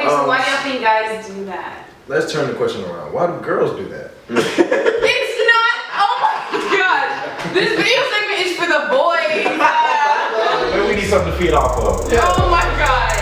so why do y'all think guys do that? Let's turn the question around. Why do girls do that? It's not. Oh my god! This video segment is for the boys. Maybe we need something to feed off of. Oh my gosh.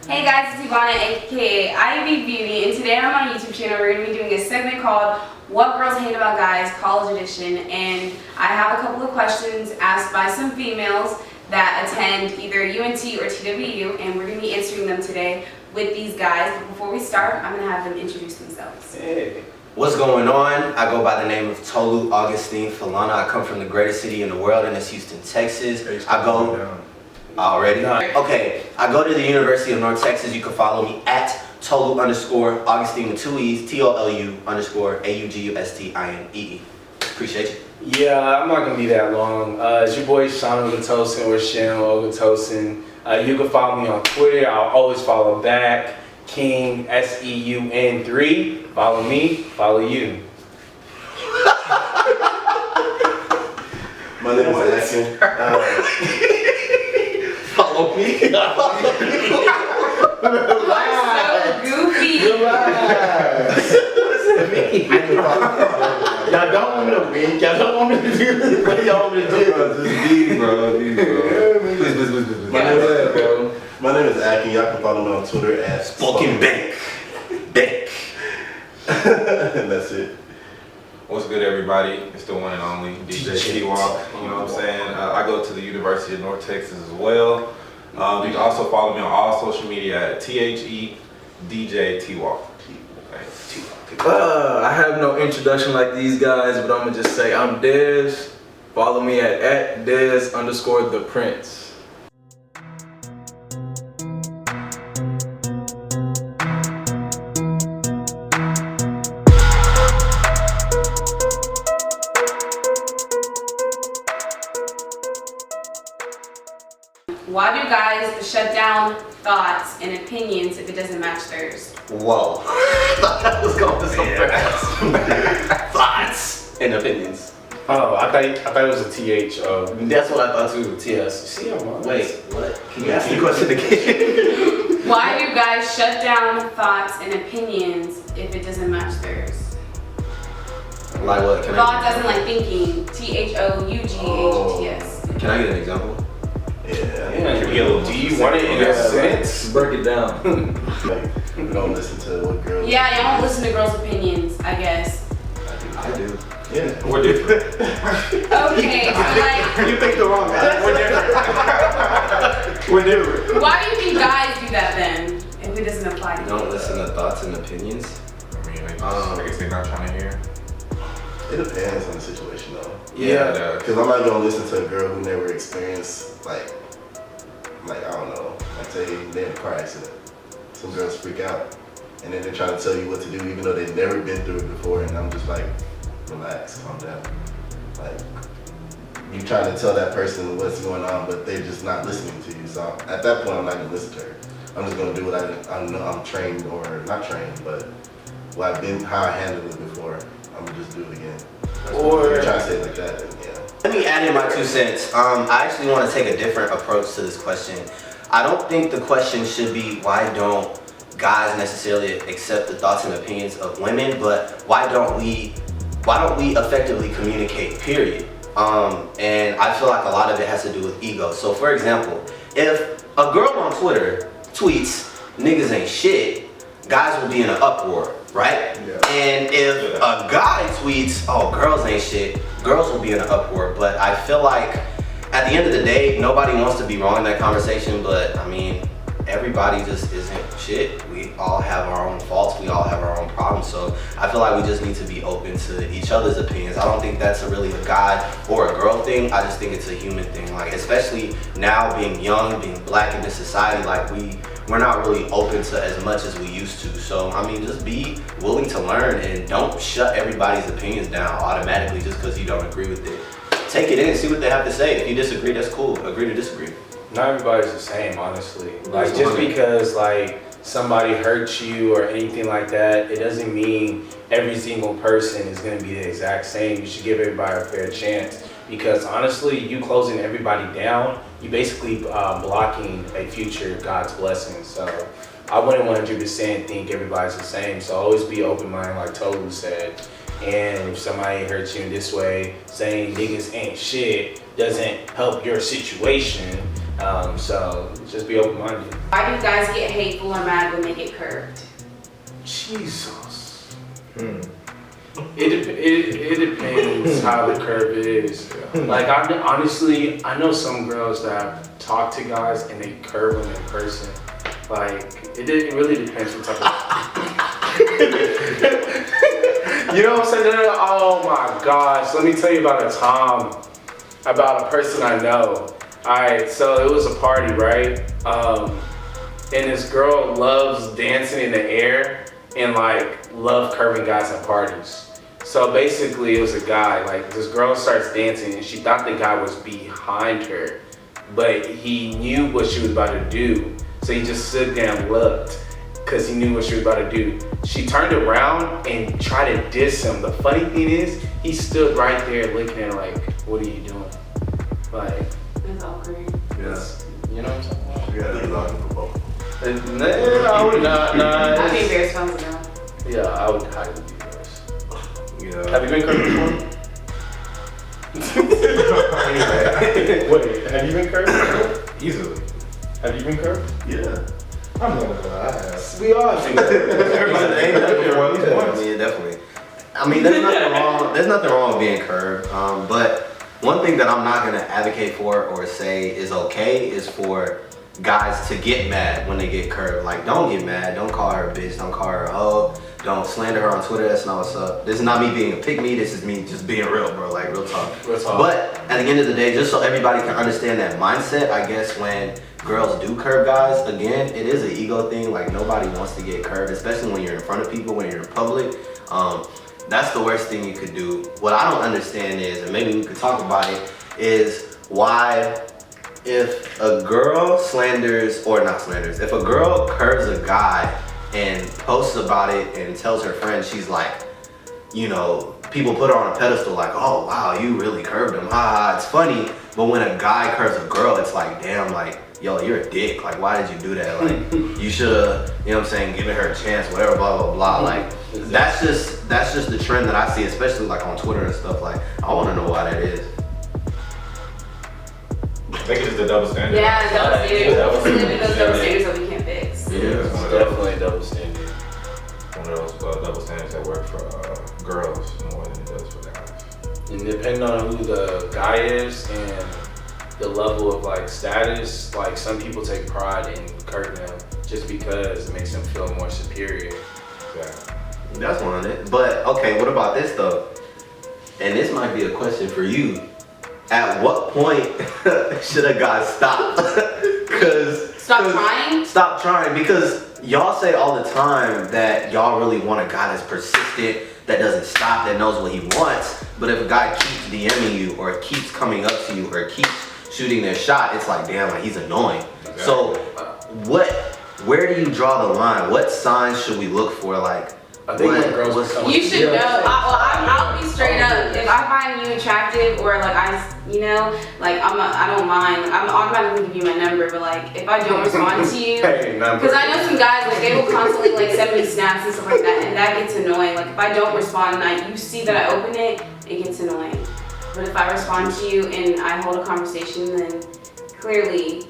Hey guys, it's Ivana, aka Ivy Beauty, and today on my YouTube channel we're going to be doing a segment called What Girls Hate About Guys, College Edition, and I have a couple of questions asked by some females that attend either UNT or TWU, and we're going to be answering them today with these guys. But before we start, I'm going to have them introduce themselves. Hey. What's going on? I go by the name of TOLU Augustine Falana. I come from the greatest city in the world, and it's Houston, Texas. I go... Already? Okay, I go to the University of North Texas. You can follow me at TOLU _ Augustine with 2 E's, TOLU _ AUGUSTINEE. Appreciate you. Yeah, I'm not gonna be that long. It's your boy Sean Ogatosin or Shannon Ogatosin. You can follow me on Twitter. I'll always follow back. King SEUN 3. Follow me, follow you. My name is AKIN. Follow me. You are so goofy. What does that mean? Y'all don't want me to wink. Y'all don't want me to do this. What do y'all want me to do? Just be, bro. Please. My name is AKIN. Y'all can follow me on Twitter at Spoken Bank. And that's it. What's good, everybody? It's the one and only DJ TWALK. You know what I'm saying? I go to the University of North Texas as well. You can also follow me on all social media at THE DJ TWALK. I have no introduction like these guys, but I'm gonna just say I'm Dez. Follow me at Dez _ the Prince. Why do guys shut down thoughts and opinions if it doesn't match theirs? Whoa. I thought that was going so fast. Thoughts and opinions. Oh, I thought it was a TH. That's what I thought too. TS. See, I'm on. Wait, what? Can you ask the question again? Why do guys shut down thoughts and opinions if it doesn't match theirs? Like what? Thoughts as in like thinking. THOUGHTS. Can I get an example? Yeah, do you want it in a sense? Break it down. Like, you don't listen to what girls. Yeah, y'all don't listen to girls' opinions, I guess. I do. Yeah. We're different. Okay, so like, You picked the wrong guy. We're different. why do you think guys do that then, if it doesn't apply to you? Don't listen to thoughts and opinions. I mean, I guess they're not trying to hear. It depends on the situation though. Yeah. Because I'm not gonna listen to a girl who never experienced like I don't know, like say they in a car accident. Some girls freak out and then they're trying to tell you what to do even though they've never been through it before, and I'm just like, relax, calm down. Like, you trying to tell that person what's going on, but they're just not listening to you. So at that point, I'm not gonna listen to her. I'm just gonna do what I know I'm trained, or not trained, but what I've been, how I handled it before. I'm gonna just do it again. Or you're trying to say it like that, then yeah. Let me add in my 2 cents. I actually want to take a different approach to this question. I don't think the question should be why don't guys necessarily accept the thoughts and opinions of women, but why don't we effectively communicate, period. And I feel like a lot of it has to do with ego. So for example, if a girl on Twitter tweets, "Niggas ain't shit," guys will be in an uproar, right? Yeah. And if a guy tweets, "Oh, girls ain't shit," girls will be in an uproar. But I feel like at the end of the day, nobody wants to be wrong in that conversation, but I mean, everybody just isn't shit. We all have our own faults, we all have our own problems, so I feel like we just need to be open to each other's opinions. I don't think that's really a guy or a girl thing, I just think it's a human thing. Like, especially now being young, being black in this society, like we're not really open to as much as we used to. So I mean, just be willing to learn and don't shut everybody's opinions down automatically just because you don't agree with it. take it in and see what they have to say. If you disagree, that's cool. Agree to disagree. Not everybody's the same, honestly. Like, just because like somebody hurts you or anything like that, it doesn't mean every single person is going to be the exact same. You should give everybody a fair chance, because honestly, you closing everybody down, you basically blocking a future God's blessing. So I wouldn't 100% think everybody's the same. So always be open-minded, like TOLU said. And if somebody hurts you in this way, saying niggas ain't shit doesn't help your situation. So just be open-minded. Why do guys get hateful or mad when they get curved? Jesus. It depends how the curve is. Like, honestly, I know some girls that talk to guys and they curve them in person. Like, it really depends what type of... You know what I'm saying? Oh my gosh, let me tell you about a person I know. Alright, so it was a party, right? And this girl loves dancing in the air and like love curving guys at parties. So basically it was a guy, like this girl starts dancing and she thought the guy was behind her, but he knew what she was about to do. So he just stood there and looked because he knew what she was about to do. She turned around and tried to diss him. The funny thing is, he stood right there looking at her like, what are you doing? Like, That's awkward. Yes. you know what I'm saying? You gotta be locking for both. I would not. I'd be very responsible. Yeah, I would highly be embarrassed. Yeah. Have you been curved before? Wait, have you been curved before? Easily. Have you been curved? Yeah. I'm not gonna lie, I have. We all have been curved. Yeah, definitely. I mean, there's nothing wrong. There's nothing wrong with being curved. But one thing that I'm not gonna advocate for or say is okay is for guys to get mad when they get curved. Like, don't get mad. Don't call her a bitch. Don't call her a hoe. Don't slander her on Twitter. That's not what's up. This is not me being a pick-me. This is me just being real, bro. Like, real talk. Real talk. But at the end of the day, just so everybody can understand that mindset, I guess when girls do curve guys, again, it is an ego thing. Like, nobody wants to get curved, especially when you're in front of people, when you're in public. That's the worst thing you could do. What I don't understand is, and maybe we could talk about it, is why if a girl if a girl curves a guy and posts about it and tells her friends, she's like, you know, people put her on a pedestal like, oh wow, you really curved him, haha, it's funny. But when a guy curves a girl, it's like, damn, like, yo, you're a dick, like, why did you do that? Like, you should've, you know what I'm saying, given her a chance, whatever, blah, blah, blah. Like, that's just the trend that I see, especially like on Twitter and stuff. Like, I wanna know why that is. I think it's the double standard. Yeah, double standards. Double We live in those double standards. standards that we can't fix. Yeah, it's one of Definitely a double standard. One of those double standards that work for girls more than it does for guys. And depending on who the guy is and the level of like status, like some people take pride in curving them just because it makes them feel more superior. Exactly. That's one of it. But okay, what about this though? And this might be a question for you. At what point should a guy stop? Stop trying, because y'all say all the time that y'all really want a guy that's persistent, that doesn't stop, that knows what he wants. But if a guy keeps DMing you or keeps coming up to you or keeps shooting their shot, it's like, damn, like, he's annoying. Exactly. So where do you draw the line? What signs should we look for? Like, I think when girls become You should know. I'll be straight up. If I find you attractive or like I don't mind. I'm automatically give you my number. But like if I don't respond to you, because I know some guys like they will constantly like send me snaps and stuff like that, and that gets annoying. Like if I don't respond and you see that I open it, it gets annoying. But if I respond to you and I hold a conversation, then clearly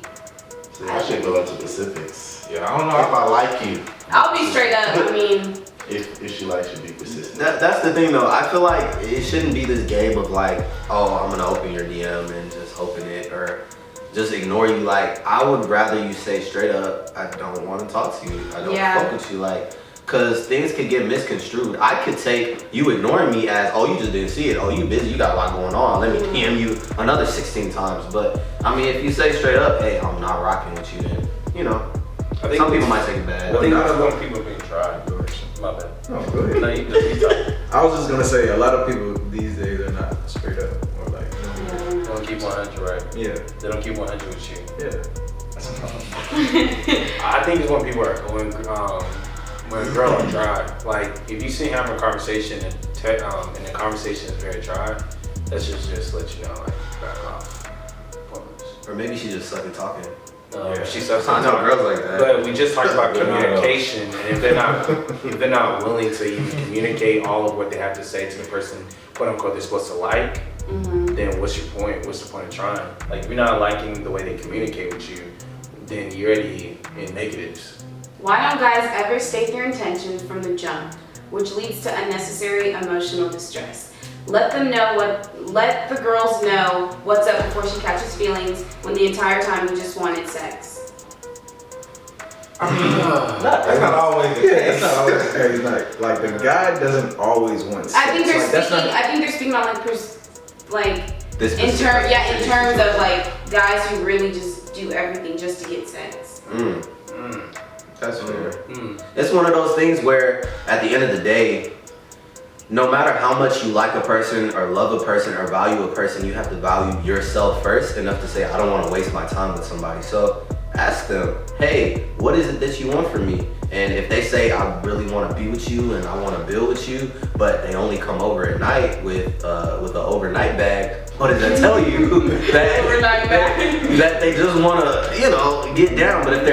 So I should go into specifics. Yeah, I don't know. If I like you, I'll be straight up. I mean. if she likes you, be persistent. That's the thing though. I feel like it shouldn't be this game of like, oh, I'm gonna open your DM and just open it or just ignore you. Like, I would rather you say straight up, I don't want to talk to you. I don't fuck with you. Like, cause things could get misconstrued. I could take you ignoring me as, oh, you just didn't see it. Oh, you busy. You got a lot going on. Let me DM you another 16 times. But I mean, if you say straight up, hey, I'm not rocking with you, then you know. I think some people might take it bad. I think that's when people being tried. My bad. Oh, go ahead. No, you talk. I was just gonna say, a lot of people these days are not straight up or like, you know, keep 100, right? Yeah. They don't keep 100 with you. Yeah. That's a problem. I think it's when people are when girls are dry. Like if you see having a conversation and the conversation is very dry, that's just let you know like back off. Or maybe she just suck at talking. She sucks. I know girls like that. But we just talked about communication, and if they're not willing to even communicate all of what they have to say to the person, quote unquote, they're supposed to like, then what's your point? What's the point of trying? Like if you're not liking the way they communicate with you, then you're already in negatives. Why don't guys ever state their intentions from the jump, which leads to unnecessary emotional distress? Let the girls know what's up before she catches feelings when the entire time you just wanted sex. I mean, that's not always the case. That's not always the case. Like the guy doesn't always want sex. I think they're like, speaking. I think they're speaking on in terms of like guys who really just do everything just to get sex. That's fair. It's one of those things where at the end of the day, no matter how much you like a person or love a person or value a person, you have to value yourself first enough to say, I don't want to waste my time with somebody. So ask them, hey, what is it that you want from me? And if they say, I really want to be with you and I want to build with you, but they only come over at night with an overnight bag, what does that tell you? that they just want to, get down. But if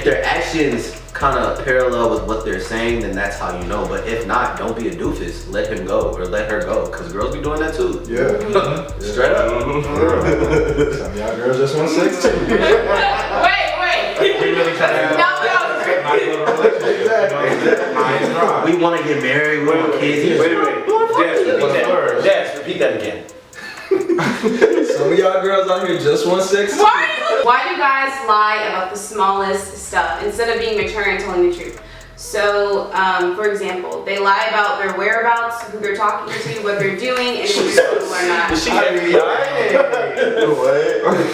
their actions kind of parallel with what they're saying, then that's how you know. But if not, don't be a doofus. Let him go or let her go, because girls be doing that too. Yeah. Straight up. Some of y'all girls just want sex too. Wait. We really try to We want to get married. We want kids. Wait. Des, repeat that again. Some of y'all girls out here just want sex too. Why do guys lie about the smallest stuff instead of being mature and telling the truth? So, for example, they lie about their whereabouts, who they're talking to, what they're doing, and if they're school or not.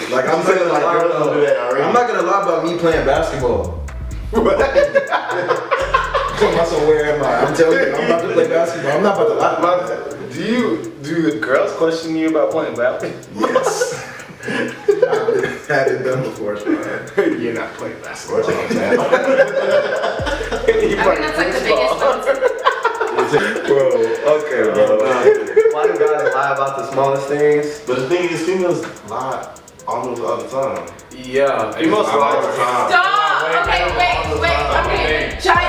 Like I'm not gonna lie, I'm not gonna lie about me playing basketball. Where am I? I'm telling you, I'm about to play basketball. I'm not about to lie about that. Do girls question you about playing basketball? Yes. I've had it done before. You're not playing basketball. I think that's like the biggest one. Bro, okay, bro. Why do guys lie about the smallest things? But the thing is, females lie almost all the time. Yeah, females lie all the time. Stop! Okay, wait. Try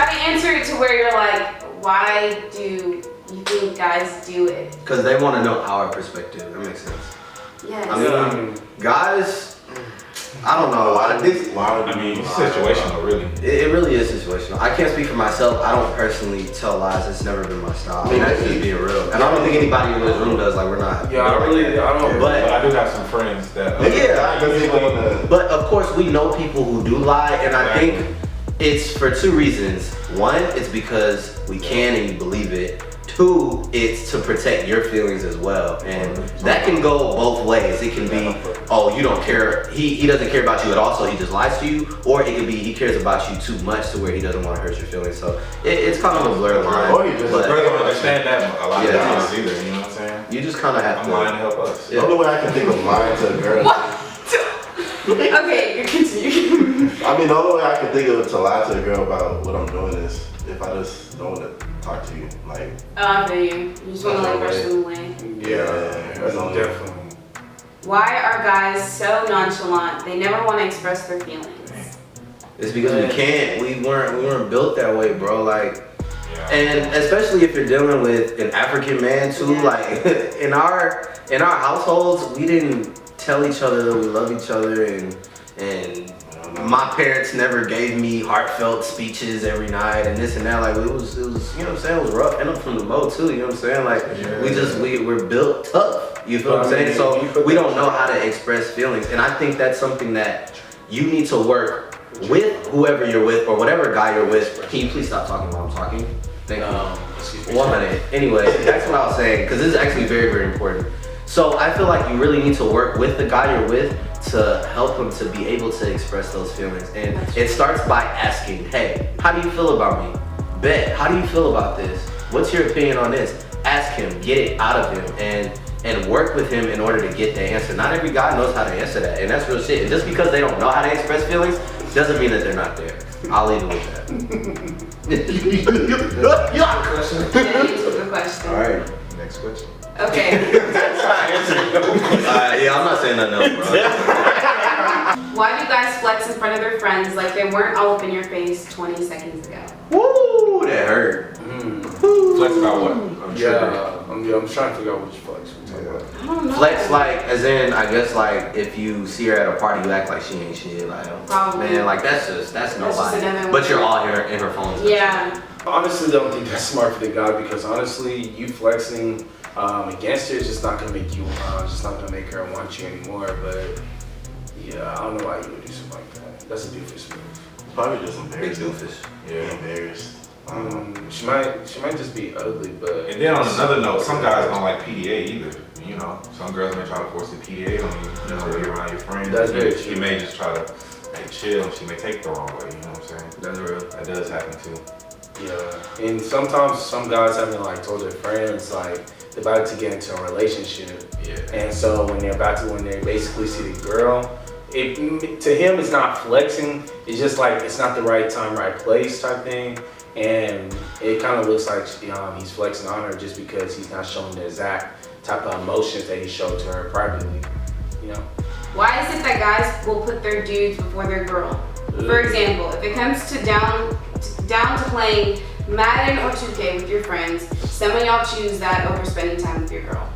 to answer it to where you're like, why do you think guys do it? Because they want to know our perspective. That makes sense. Yes. I mean, guys, I don't know. It's situational, really. It really is situational. I can't speak for myself. I don't personally tell lies. It's never been my style. I mean, that's just being real. And I don't think anybody in this room does. Like, we're not. Yeah, I don't. But I do have some friends that. But of course, we know people who do lie, and I think it's for two reasons. One, it's because we can and you believe it. Two, it's to protect your feelings as well. And that can go both ways. It can be, oh, you don't care, he doesn't care about you at all, so he just lies to you. Or it could be, he cares about you too much to where he doesn't want to hurt your feelings. So it's kind of a blurred line. Or you just don't understand that a lot of times either, you know what I'm saying? You just kind of have I'm lying to help us. The only way I can think of lying to a girl. Okay, continue. I mean, the only way I can think of to lie to a girl about what I'm doing is if I just don't want to talk to you. Like, I feel you. You just want to like brush them away. Yeah, that's definitely. Why are guys so nonchalant? They never want to express their feelings. It's because we can't. We weren't built that way, bro. Like, and especially if you're dealing with an African man too. Like, in our households, we didn't tell each other that we love each other, and my parents never gave me heartfelt speeches every night and this and that. Like, it was, you know what I'm saying? It was rough. And I'm from the boat too, you know what I'm saying? Like, we're built tough. You feel what I'm saying? So we don't know how to express feelings. And I think that's something that you need to work with whoever you're with or whatever guy you're with. Can you please stop talking while I'm talking? Thank you. 1 minute. Anyway, that's what I was saying, because this is actually very, very important. So I feel like you really need to work with the guy you're with to help him to be able to express those feelings. And it starts by asking, hey, how do you feel about me? Bet, how do you feel about this? What's your opinion on this? Ask him, get it out of him. And and work with him in order to get the answer. Not every guy knows how to answer that, and that's real shit. And just because they don't know how to express feelings doesn't mean that they're not there. I'll leave it with that. Good question. All right, next question. Okay. Yeah, I'm not saying nothing else, bro. Why do guys flex in front of their friends like they weren't all up in your face 20 seconds ago? Woo, that hurt. Flex about what? I'm trying to figure out which flex we're talking about. I don't know. Flex, like, as in, I guess, like, if you see her at a party, you act like she ain't shit. Like, Probably. man, like, that's just nobody. another But one. you're all here in her phone. Yeah. Honestly, don't think that's smart for the guy because honestly, you flexing against her is just not gonna make you, just not gonna make her want you anymore. But yeah, I don't know why you would do something like that. That's a doofus move. Probably just Big embarrassed. doofus. Yeah, embarrassed. She might just be ugly, but. And then on another note, some guys don't like PDA either. You know, some girls may try to force the PDA on you. You know, when you're around your friends. That's very true. She may just try to chill, and she may take it the wrong way. You know what I'm saying? That's real. That does happen too. Yeah, and sometimes some guys haven't like told their friends like they're about to get into a relationship, Yeah. and so when they basically see the girl, to him it's not flexing. It's just like it's not the right time, right place type thing, and it kind of looks like he's flexing on her just because he's not showing the exact type of emotions that he showed to her privately. You know. Why is it that guys will put their dudes before their girl? For example, if it comes to down to playing Madden or 2K with your friends, some of y'all choose that over spending time with your girl.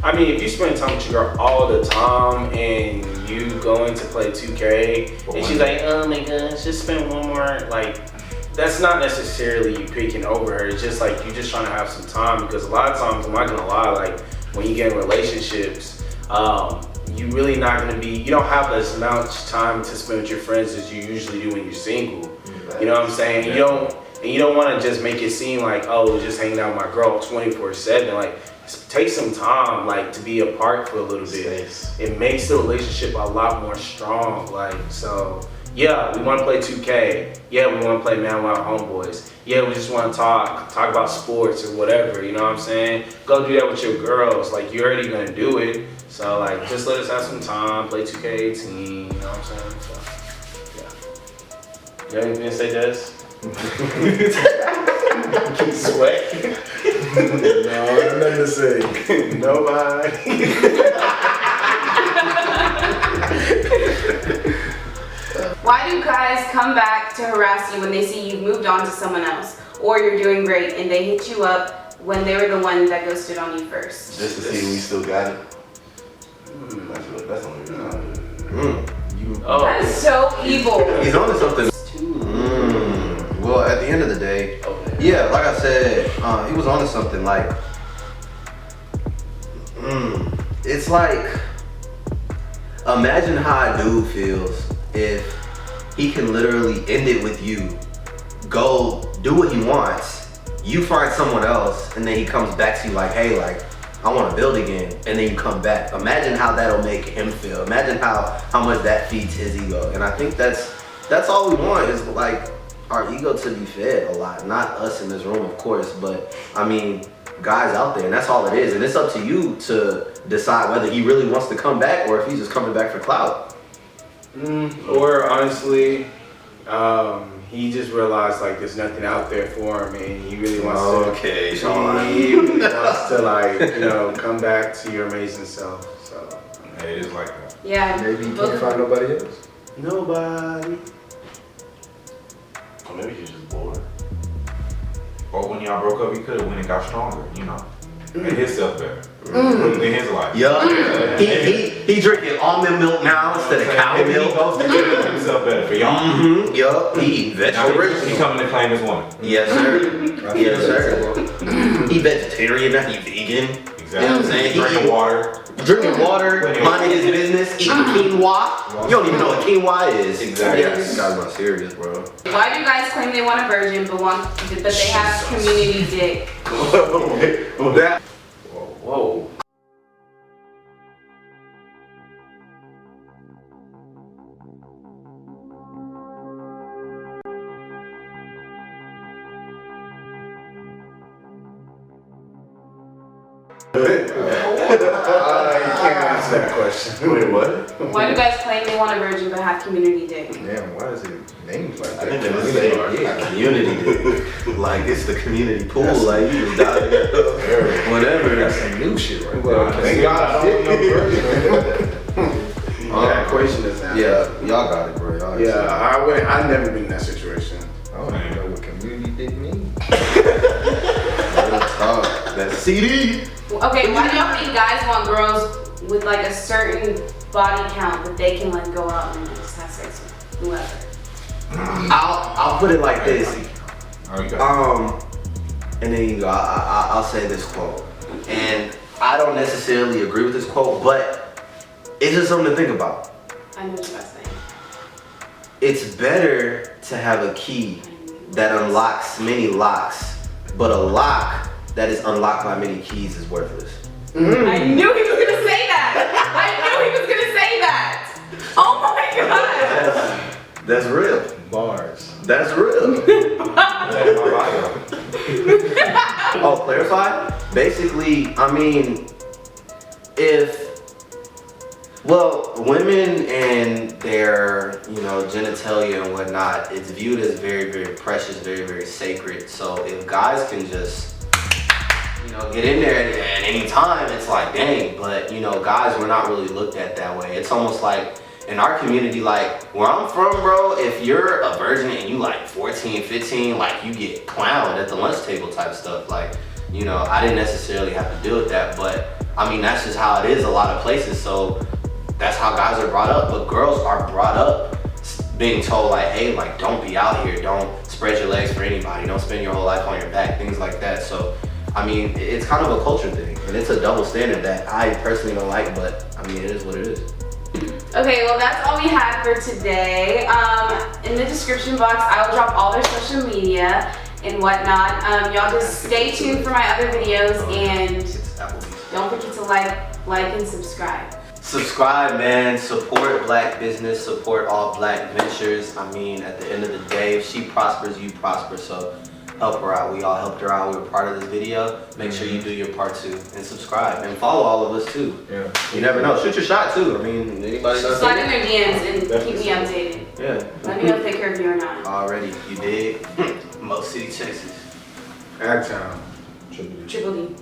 I mean, if you spend time with your girl all the time and you going to play 2K and she's like, oh my gosh, just spend one more, like, that's not necessarily you picking over her. It's just like you just trying to have some time because a lot of times, I'm not gonna lie, like when you get in relationships, you really not gonna be, you don't have as much time to spend with your friends as you usually do when you're single. You know what I'm saying? Yeah. You don't want to just make it seem like, oh, just hanging out with my girl 24/7. Like, take some time, like, to be apart for a little bit. It makes the relationship a lot more strong. Like, so yeah, we want to play 2K. Yeah, we want to play Man with our homeboys. Yeah, we just want to talk about sports or whatever. You know what I'm saying? Go do that with your girls. Like, you're already gonna do it. So like, just let us have some time, play 2K18. You know what I'm saying? So, yeah. You have anything to say, Des? Sweat? No, nothing to say. Nobody. Why do guys come back to harass you when they see you've moved on to someone else, or you're doing great and they hit you up when they were the one that ghosted on you first? Just to see we still got it. That's the only reason. Oh. That is so evil. He's on to something. Well, at the end of the day, yeah, like I said, he was on to something. Like, it's like, imagine how a dude feels if he can literally end it with you, go do what he wants, you find someone else, and then he comes back to you like, hey, like, I want to build again, and then you come back. Imagine how that'll make him feel. Imagine how much that feeds his ego. And I think that's all we want is like our ego to be fed a lot. Not us in this room, of course, but I mean, guys out there, and that's all it is. And it's up to you to decide whether he really wants to come back or if he's just coming back for clout. Or honestly, he just realized like there's nothing out there for him, and he really wants Okay, Sean. He really wants to like, you know, come back to your amazing self. So Hey, it is like that. Yeah. Maybe you can't find nobody else. nobody. Or maybe he's just bored. Or when y'all broke up, he could have went and got stronger, you know. Made himself better. In his life. Yeah. He drinking almond milk now instead of cow Maybe he milk. goes to make himself better for y'all. Yup. He eating Now vegetables. he coming to claim his woman. Yes, sir. Yes, sir. He vegetarian, not he vegan. Exactly. You know what I'm saying? Drinking water. Drinking water, minding his business, eating quinoa. You don't even know what quinoa is. Exactly. Yeah, this guy's not serious, bro. Why do guys claim they want a virgin but they have community dick? That. Whoa. You can't answer that question. Wait, what? Why do guys claim they want a virgin but have community dick? Damn, why is it named like I that? think they must say community dick. Like it's the community pool. Like you just dive in. Whatever. That's some new shit right Well, there. thank God I don't know that question is now. Yeah, y'all got it, bro. Y'all Yeah, I've never been in that situation. I don't even know what community dick means. Real talk. That's CD. Okay, why do y'all think guys want girls with like a certain body count that they can like go out and just have sex with whoever? I'll put it like this. Oh, you got And then you go. I'll say this quote, and I don't necessarily agree with this quote, but it's just something to think about. I know what you're saying. It's better to have a key that unlocks many locks, but a lock that is unlocked by many keys is worthless. I knew he was gonna say that. I knew he was gonna say that. Oh my god. That's real. bars. That's real. Oh, clarify? Basically, I mean, women and their, genitalia and whatnot, it's viewed as very, very precious, very, very sacred. So if guys can just, get in there at any time, it's like, dang. But, guys, we're not really looked at that way. It's almost like, in our community, like, where I'm from, bro, if you're a virgin and you like 14, 15, like, you get clowned at the lunch table type stuff. Like, I didn't necessarily have to deal with that, but, I mean, that's just how it is a lot of places. So that's how guys are brought up, but girls are brought up being told, like, hey, like, don't be out here, don't spread your legs for anybody, don't spend your whole life on your back, things like that. So, I mean, it's kind of a culture thing, and it's a double standard that I personally don't like, but, I mean, it is what it is. Okay, well that's all we had for today. In the description box, I will drop all their social media and whatnot. Y'all just stay tuned for my other videos and don't forget to like and subscribe. Subscribe, man. Support black business, support all black ventures. I mean, at the end of the day, if she prospers, you prosper. So help her out. We all helped her out. We were part of this video. Make sure you do your part too and subscribe and follow all of us too. Yeah. You never know. Shoot your shot too. I mean, anybody does. Slide in their DMs and keep me updated. Yeah. Let me know if they care of you or not. Already, you dig? Most city chases. Agtown. Triple D.